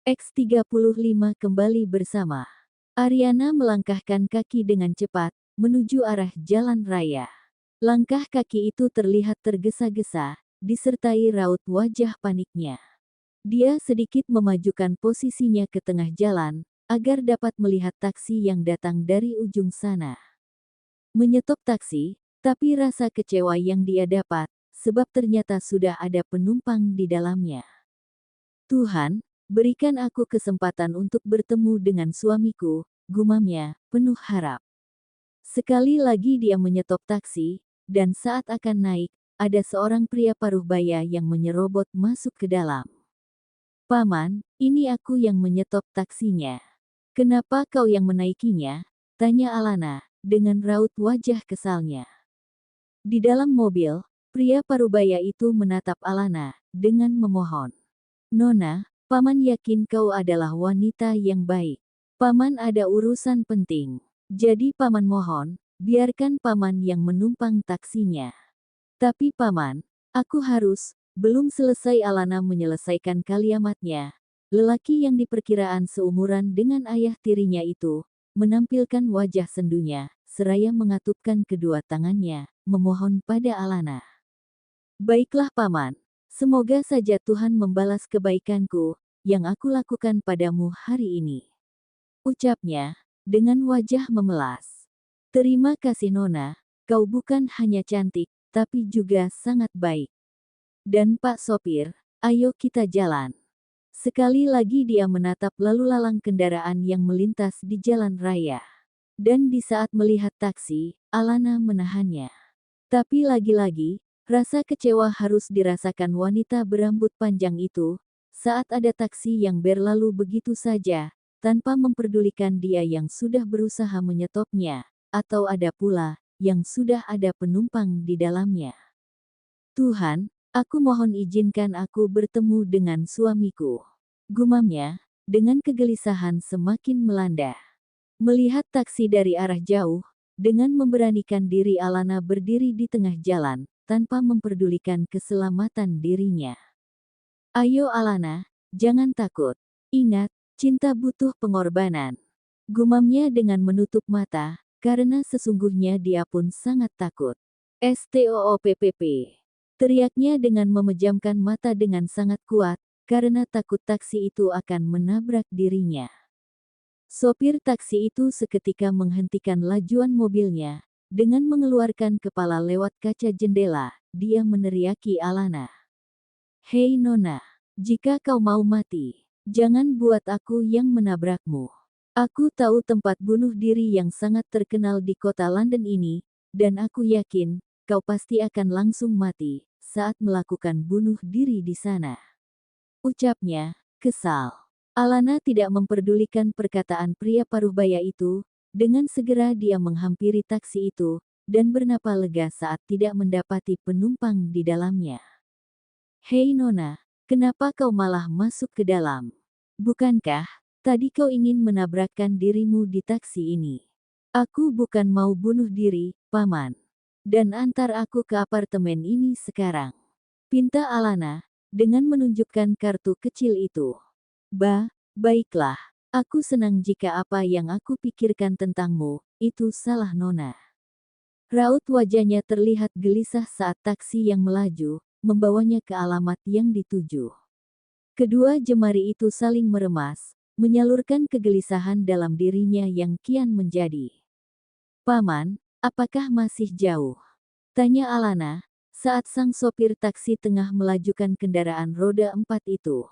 X35 kembali bersama. Ariana melangkahkan kaki dengan cepat, menuju arah jalan raya. Langkah kaki itu terlihat tergesa-gesa, disertai raut wajah paniknya. Dia sedikit memajukan posisinya ke tengah jalan, agar dapat melihat taksi yang datang dari ujung sana. Menyetop taksi, tapi rasa kecewa yang dia dapat, sebab ternyata sudah ada penumpang di dalamnya. Tuhan, berikan aku kesempatan untuk bertemu dengan suamiku, gumamnya, penuh harap. Sekali lagi dia menyetop taksi, dan saat akan naik, ada seorang pria paruh baya yang menyerobot masuk ke dalam. "Paman, ini aku yang menyetop taksinya. Kenapa kau yang menaikinya?" tanya Alana, dengan raut wajah kesalnya. Di dalam mobil, pria parubaya itu menatap Alana, dengan memohon. "Nona, Paman yakin kau adalah wanita yang baik. Paman ada urusan penting. Jadi Paman mohon, biarkan Paman yang menumpang taksinya." "Tapi Paman, aku harus..." Belum selesai Alana menyelesaikan kalimatnya, lelaki yang diperkiraan seumuran dengan ayah tirinya itu, menampilkan wajah sendunya, seraya mengatupkan kedua tangannya, memohon pada Alana. "Baiklah Paman, semoga saja Tuhan membalas kebaikanku, yang aku lakukan padamu hari ini," ucapnya, dengan wajah memelas. "Terima kasih Nona, kau bukan hanya cantik, tapi juga sangat baik. Dan Pak Sopir, ayo kita jalan." Sekali lagi dia menatap lalu lalang kendaraan yang melintas di jalan raya. Dan di saat melihat taksi, Alana menahannya. Tapi lagi-lagi, rasa kecewa harus dirasakan wanita berambut panjang itu, saat ada taksi yang berlalu begitu saja, tanpa memperdulikan dia yang sudah berusaha menyetopnya, atau ada pula, yang sudah ada penumpang di dalamnya. "Tuhan, aku mohon izinkan aku bertemu dengan suamiku," gumamnya, dengan kegelisahan semakin melanda. Melihat taksi dari arah jauh, dengan memberanikan diri Alana berdiri di tengah jalan, tanpa memperdulikan keselamatan dirinya. "Ayo Alana, jangan takut. Ingat, cinta butuh pengorbanan," gumamnya dengan menutup mata, karena sesungguhnya dia pun sangat takut. "STOOPPP!" teriaknya dengan memejamkan mata dengan sangat kuat, karena takut taksi itu akan menabrak dirinya. Sopir taksi itu seketika menghentikan lajuan mobilnya, dengan mengeluarkan kepala lewat kaca jendela, dia meneriaki Alana. "Hei Nona, jika kau mau mati, jangan buat aku yang menabrakmu. Aku tahu tempat bunuh diri yang sangat terkenal di kota London ini, dan aku yakin, kau pasti akan langsung mati saat melakukan bunuh diri di sana," ucapnya, kesal. Alana tidak memperdulikan perkataan pria paruhbaya itu, dengan segera dia menghampiri taksi itu, dan bernapa lega saat tidak mendapati penumpang di dalamnya. "Hei Nona, kenapa kau malah masuk ke dalam? Bukankah tadi kau ingin menabrakkan dirimu di taksi ini?" "Aku bukan mau bunuh diri, Paman. Dan antar aku ke apartemen ini sekarang," pinta Alana, dengan menunjukkan kartu kecil itu. Baiklah. Aku senang jika apa yang aku pikirkan tentangmu, itu salah Nona." Raut wajahnya terlihat gelisah saat taksi yang melaju, membawanya ke alamat yang dituju. Kedua jemari itu saling meremas, menyalurkan kegelisahan dalam dirinya yang kian menjadi. "Paman, apakah masih jauh?" tanya Alana, saat sang sopir taksi tengah melajukan kendaraan roda 4 itu.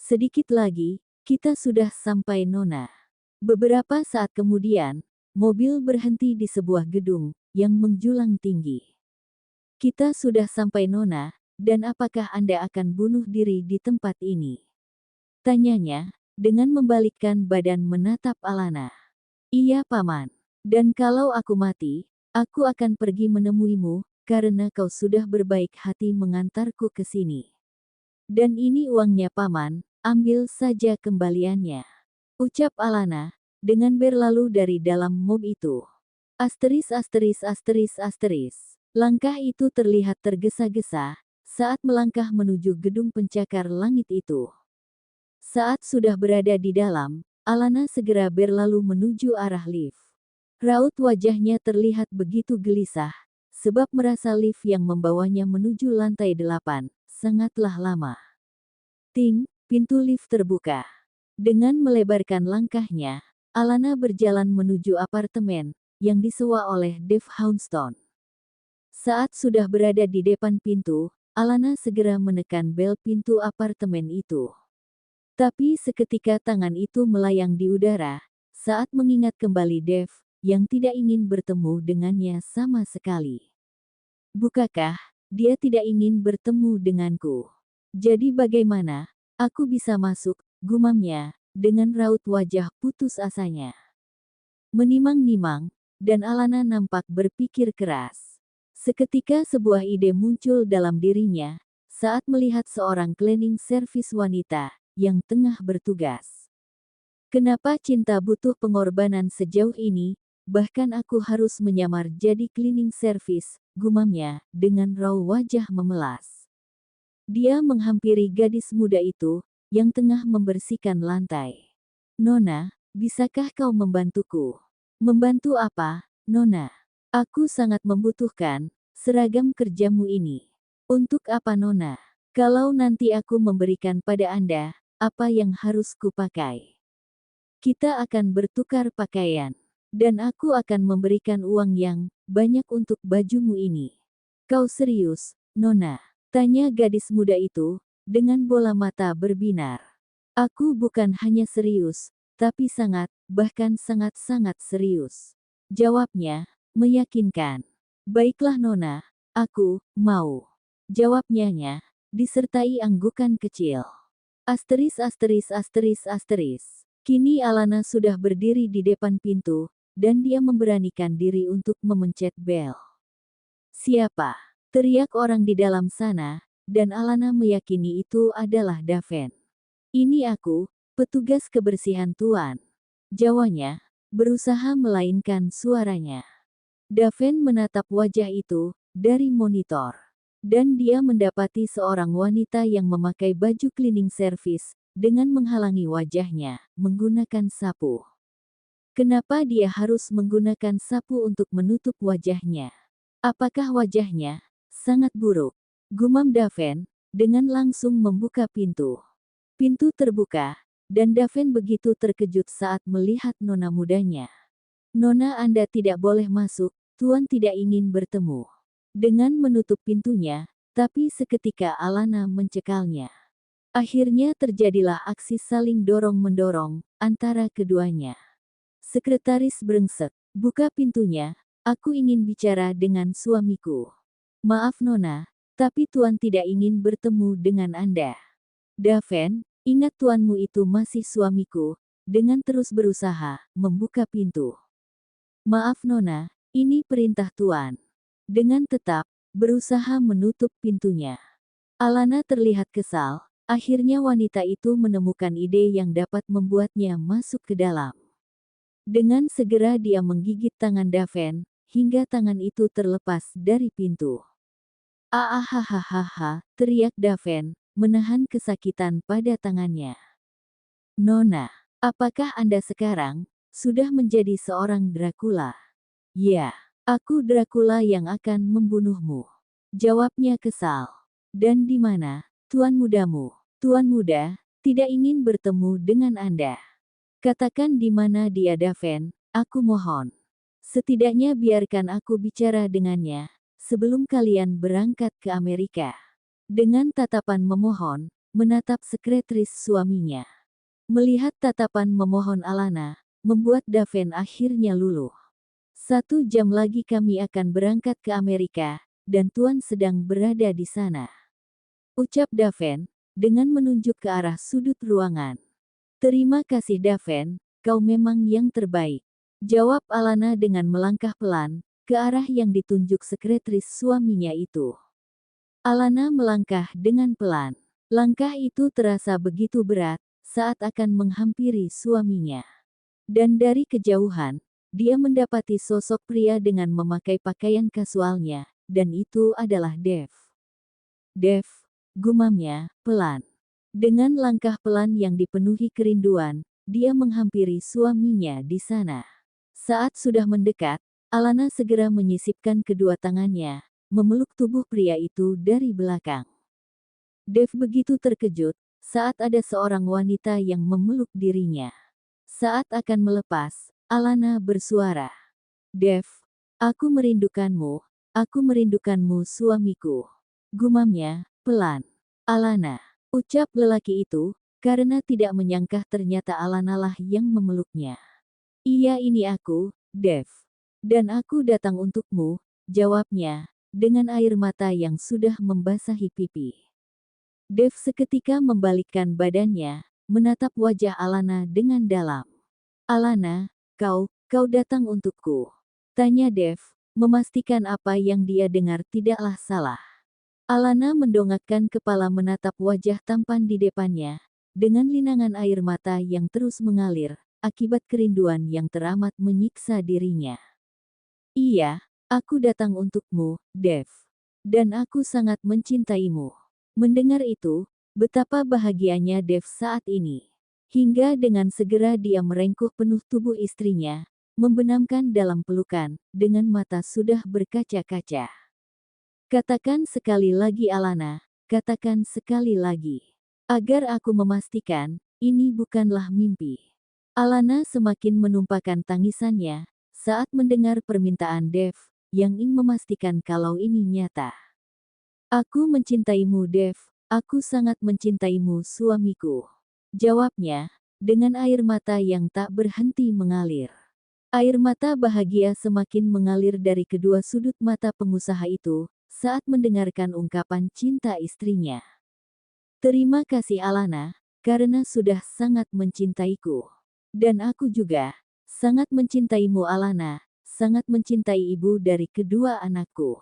"Sedikit lagi, kita sudah sampai Nona." Beberapa saat kemudian, mobil berhenti di sebuah gedung, yang menjulang tinggi. "Kita sudah sampai Nona, dan apakah Anda akan bunuh diri di tempat ini?" tanyanya, dengan membalikkan badan menatap Alana. "Iya Paman. Dan kalau aku mati, aku akan pergi menemuimu, karena kau sudah berbaik hati mengantarku ke sini. Dan ini uangnya Paman, ambil saja kembaliannya," ucap Alana, dengan berlalu dari dalam mobil itu. Langkah itu terlihat tergesa-gesa, saat melangkah menuju gedung pencakar langit itu. Saat sudah berada di dalam, Alana segera berlalu menuju arah lift. Raut wajahnya terlihat begitu gelisah, sebab merasa lift yang membawanya menuju lantai 8 sangatlah lama. Ting, pintu lift terbuka. Dengan melebarkan langkahnya, Alana berjalan menuju apartemen yang disewa oleh Dave Houndstone. Saat sudah berada di depan pintu, Alana segera menekan bel pintu apartemen itu. Tapi seketika tangan itu melayang di udara, saat mengingat kembali Dave, yang tidak ingin bertemu dengannya sama sekali. Bukakah, dia tidak ingin bertemu denganku? Jadi bagaimana, aku bisa masuk, gumamnya, dengan raut wajah putus asanya. Menimang-nimang, dan Alana nampak berpikir keras. Seketika sebuah ide muncul dalam dirinya, saat melihat seorang cleaning service wanita yang tengah bertugas. Kenapa cinta butuh pengorbanan sejauh ini, bahkan aku harus menyamar jadi cleaning service, gumamnya, dengan raut wajah memelas. Dia menghampiri gadis muda itu, yang tengah membersihkan lantai. Nona, bisakah kau membantuku? Membantu apa, Nona? Aku sangat membutuhkan seragam kerjamu ini. Untuk apa, Nona? Kalau nanti aku memberikan pada Anda, apa yang harus kupakai? Kita akan bertukar pakaian. Dan aku akan memberikan uang yang banyak untuk bajumu ini. Kau serius, Nona? Tanya gadis muda itu, dengan bola mata berbinar. Aku bukan hanya serius, tapi sangat, bahkan sangat-sangat serius. Jawabnya, meyakinkan. Baiklah Nona, aku mau. Jawabnya, disertai anggukan kecil. Asteris. Kini Alana sudah berdiri di depan pintu, dan dia memberanikan diri untuk memencet bel. Siapa? Teriak orang di dalam sana, dan Alana meyakini itu adalah Daven. Ini aku, petugas kebersihan Tuan. Jawanya, berusaha melainkan suaranya. Daven menatap wajah itu, dari monitor. Dan dia mendapati seorang wanita yang memakai baju cleaning service, dengan menghalangi wajahnya, menggunakan sapu. Kenapa dia harus menggunakan sapu untuk menutup wajahnya? Apakah wajahnya sangat buruk? Gumam Daven, dengan langsung membuka pintu. Pintu terbuka, dan Daven begitu terkejut saat melihat nona mudanya. Nona, Anda tidak boleh masuk, Tuan tidak ingin bertemu. Dengan menutup pintunya, tapi seketika Alana mencekalnya. Akhirnya terjadilah aksi saling dorong-mendorong antara keduanya. Sekretaris brengsek, buka pintunya, aku ingin bicara dengan suamiku. Maaf Nona, tapi Tuan tidak ingin bertemu dengan Anda. Daven, ingat tuanmu itu masih suamiku, dengan terus berusaha membuka pintu. Maaf Nona, ini perintah Tuan. Dengan tetap berusaha menutup pintunya. Alana terlihat kesal, akhirnya wanita itu menemukan ide yang dapat membuatnya masuk ke dalam. Dengan segera dia menggigit tangan Daven, hingga tangan itu terlepas dari pintu. Ahahaha, teriak Daven, menahan kesakitan pada tangannya. Nona, apakah Anda sekarang sudah menjadi seorang Dracula? Ya, aku Dracula yang akan membunuhmu. Jawabnya kesal. Dan di mana, Tuan mudamu? Tuan muda, tidak ingin bertemu dengan Anda. Katakan di mana dia Daven, aku mohon. Setidaknya biarkan aku bicara dengannya, sebelum kalian berangkat ke Amerika. Dengan tatapan memohon, menatap sekretaris suaminya. Melihat tatapan memohon Alana, membuat Daven akhirnya luluh. 1 jam lagi kami akan berangkat ke Amerika, dan Tuan sedang berada di sana. Ucap Daven, dengan menunjuk ke arah sudut ruangan. Terima kasih Daven, kau memang yang terbaik. Jawab Alana dengan melangkah pelan, ke arah yang ditunjuk sekretaris suaminya itu. Alana melangkah dengan pelan. Langkah itu terasa begitu berat, saat akan menghampiri suaminya. Dan dari kejauhan, dia mendapati sosok pria dengan memakai pakaian kasualnya, dan itu adalah Dave. Dave, gumamnya, pelan. Dengan langkah pelan yang dipenuhi kerinduan, dia menghampiri suaminya di sana. Saat sudah mendekat, Alana segera menyisipkan kedua tangannya, memeluk tubuh pria itu dari belakang. Dev begitu terkejut saat ada seorang wanita yang memeluk dirinya. Saat akan melepas, Alana bersuara, "Dev, aku merindukanmu suamiku." Gumamnya, pelan. "Alana," ucap lelaki itu, karena tidak menyangka ternyata Alana lah yang memeluknya. "Iya, ini aku, Dev. Dan aku datang untukmu," jawabnya, dengan air mata yang sudah membasahi pipi. Dev seketika membalikkan badannya, menatap wajah Alana dengan dalam. "Alana, kau datang untukku?" tanya Dev, memastikan apa yang dia dengar tidaklah salah. Alana mendongakkan kepala menatap wajah tampan di depannya, dengan linangan air mata yang terus mengalir, akibat kerinduan yang teramat menyiksa dirinya. "Iya, aku datang untukmu, Dev. Dan aku sangat mencintaimu." Mendengar itu, betapa bahagianya Dev saat ini. Hingga dengan segera dia merengkuh penuh tubuh istrinya, membenamkan dalam pelukan, dengan mata sudah berkaca-kaca. "Katakan sekali lagi Alana, katakan sekali lagi. Agar aku memastikan, ini bukanlah mimpi." Alana semakin menumpahkan tangisannya, saat mendengar permintaan Dev, yang ingin memastikan kalau ini nyata. "Aku mencintaimu Dev, aku sangat mencintaimu suamiku," jawabnya, dengan air mata yang tak berhenti mengalir. Air mata bahagia semakin mengalir dari kedua sudut mata pengusaha itu, saat mendengarkan ungkapan cinta istrinya. "Terima kasih Alana, karena sudah sangat mencintaiku. Dan aku juga, sangat mencintaimu Alana, sangat mencintai ibu dari kedua anakku."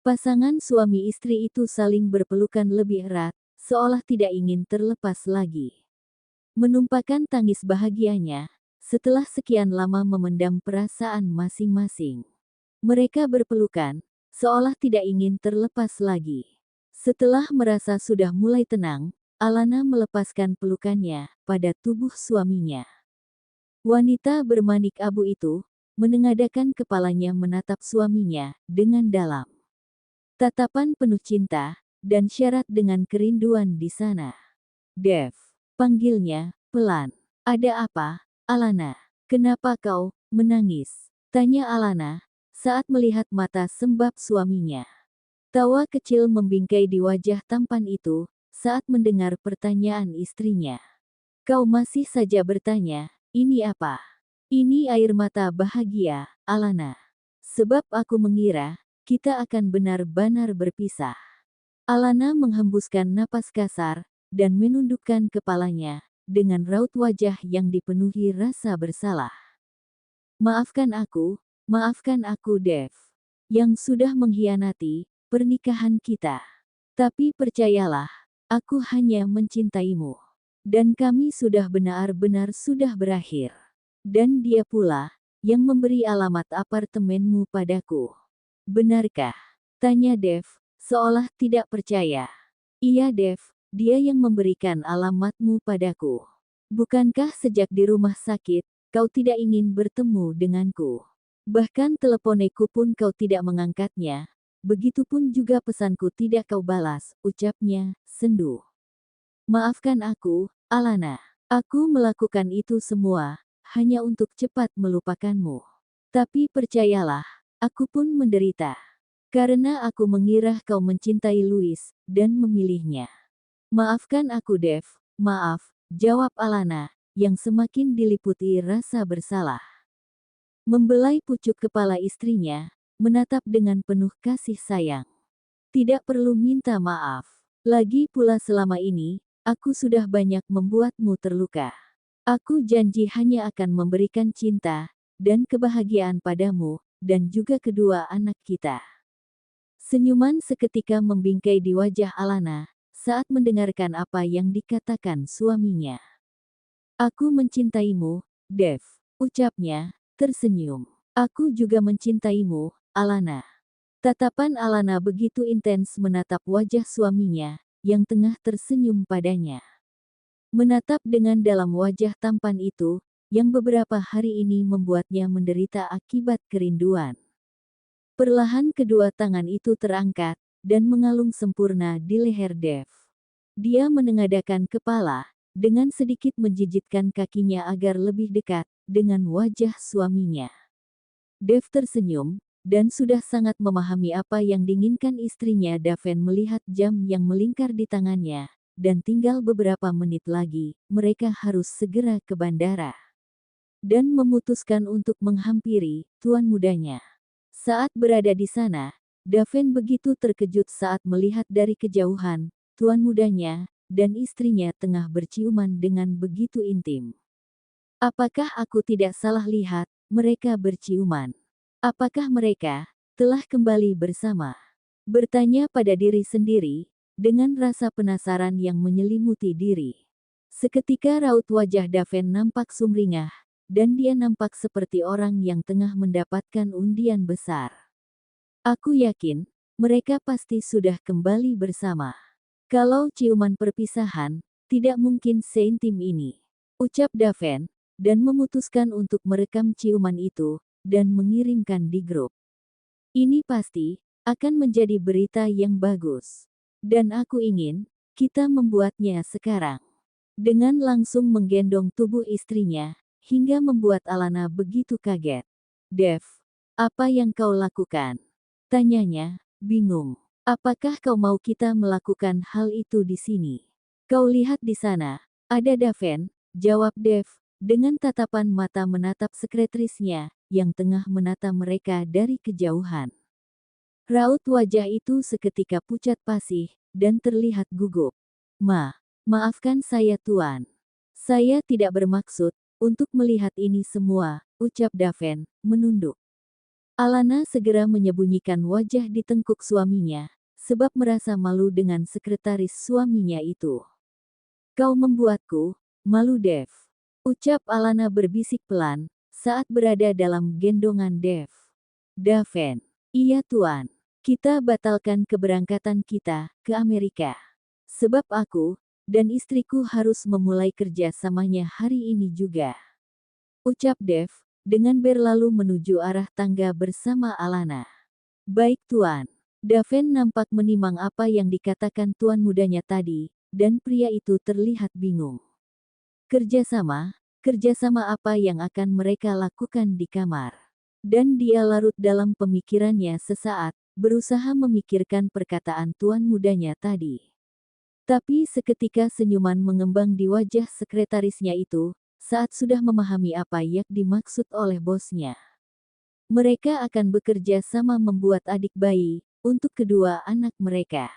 Pasangan suami istri itu saling berpelukan lebih erat, seolah tidak ingin terlepas lagi. Menumpahkan tangis bahagianya, setelah sekian lama memendam perasaan masing-masing. Mereka berpelukan, seolah tidak ingin terlepas lagi. Setelah merasa sudah mulai tenang, Alana melepaskan pelukannya pada tubuh suaminya. Wanita bermanik abu itu, menengadahkan kepalanya menatap suaminya, dengan dalam. Tatapan penuh cinta, dan syarat dengan kerinduan di sana. "Dev," panggilnya, pelan. "Ada apa, Alana? Kenapa kau menangis?" tanya Alana, saat melihat mata sembab suaminya. Tawa kecil membingkai di wajah tampan itu, saat mendengar pertanyaan istrinya. "Kau masih saja bertanya, ini apa?" "Ini air mata bahagia, Alana. Sebab aku mengira, kita akan benar-benar berpisah." Alana menghembuskan napas kasar, dan menundukkan kepalanya, dengan raut wajah yang dipenuhi rasa bersalah. Maafkan aku Dev, yang sudah mengkhianati pernikahan kita. Tapi percayalah, aku hanya mencintaimu. Dan kami sudah benar-benar sudah berakhir. Dan dia pula, yang memberi alamat apartemenmu padaku. Benarkah?" tanya Dev, seolah tidak percaya. "Iya Dev, dia yang memberikan alamatmu padaku. Bukankah sejak di rumah sakit, kau tidak ingin bertemu denganku? Bahkan teleponku pun kau tidak mengangkatnya. Begitupun juga pesanku tidak kau balas," ucapnya, sendu. "Maafkan aku, Alana. Aku melakukan itu semua, hanya untuk cepat melupakanmu. Tapi percayalah, aku pun menderita. Karena aku mengira kau mencintai Louis, dan memilihnya." "Maafkan aku Dev, maaf," jawab Alana, yang semakin diliputi rasa bersalah. Membelai pucuk kepala istrinya, menatap dengan penuh kasih sayang. "Tidak perlu minta maaf. Lagi pula selama ini, aku sudah banyak membuatmu terluka. Aku janji hanya akan memberikan cinta, dan kebahagiaan padamu, dan juga kedua anak kita." Senyuman seketika membingkai di wajah Alana, saat mendengarkan apa yang dikatakan suaminya. "Aku mencintaimu, Dev," ucapnya, tersenyum. "Aku juga mencintaimu, Alana." Tatapan Alana begitu intens menatap wajah suaminya, yang tengah tersenyum padanya. Menatap dengan dalam wajah tampan itu, yang beberapa hari ini membuatnya menderita akibat kerinduan. Perlahan kedua tangan itu terangkat, dan mengalung sempurna di leher Dev. Dia menengadahkan kepala, dengan sedikit menjijitkan kakinya agar lebih dekat, dengan wajah suaminya. Dev tersenyum, dan sudah sangat memahami apa yang diinginkan istrinya. Daven melihat jam yang melingkar di tangannya, dan tinggal beberapa menit lagi, mereka harus segera ke bandara. Dan memutuskan untuk menghampiri tuan mudanya. Saat berada di sana, Daven begitu terkejut saat melihat dari kejauhan, tuan mudanya, dan istrinya tengah berciuman dengan begitu intim. Apakah aku tidak salah lihat, mereka berciuman? Apakah mereka telah kembali bersama? Bertanya pada diri sendiri, dengan rasa penasaran yang menyelimuti diri. Seketika raut wajah Daven nampak sumringah, dan dia nampak seperti orang yang tengah mendapatkan undian besar. Aku yakin, mereka pasti sudah kembali bersama. Kalau ciuman perpisahan, tidak mungkin seintim ini, ucap Daven, dan memutuskan untuk merekam ciuman itu, dan mengirimkan di grup. Ini pasti akan menjadi berita yang bagus. Dan aku ingin, kita membuatnya sekarang. Dengan langsung menggendong tubuh istrinya, hingga membuat Alana begitu kaget. Dev, apa yang kau lakukan? Tanyanya, bingung. Apakah kau mau kita melakukan hal itu di sini? Kau lihat di sana, ada Daven, jawab Dev, dengan tatapan mata menatap sekretrisnya, yang tengah menata mereka dari kejauhan. Raut wajah itu seketika pucat pasih, dan terlihat gugup. Maafkan saya tuan. Saya tidak bermaksud untuk melihat ini semua, ucap Daven, menunduk. Alana segera menyembunyikan wajah di tengkuk suaminya, sebab merasa malu dengan sekretaris suaminya itu. Kau membuatku malu Dev, ucap Alana berbisik pelan, saat berada dalam gendongan Dev. Daven, iya tuan, kita batalkan keberangkatan kita ke Amerika. Sebab aku dan istriku harus memulai kerjasamanya hari ini juga, ucap Dev, dengan berlalu menuju arah tangga bersama Alana. Baik tuan. Daven nampak menimang apa yang dikatakan tuan mudanya tadi, dan pria itu terlihat bingung. Kerjasama apa yang akan mereka lakukan di kamar? Dan dia larut dalam pemikirannya sesaat, berusaha memikirkan perkataan tuan mudanya tadi. Tapi seketika senyuman mengembang di wajah sekretarisnya itu, saat sudah memahami apa yang dimaksud oleh bosnya. Mereka akan bekerja sama membuat adik bayi, untuk kedua anak mereka.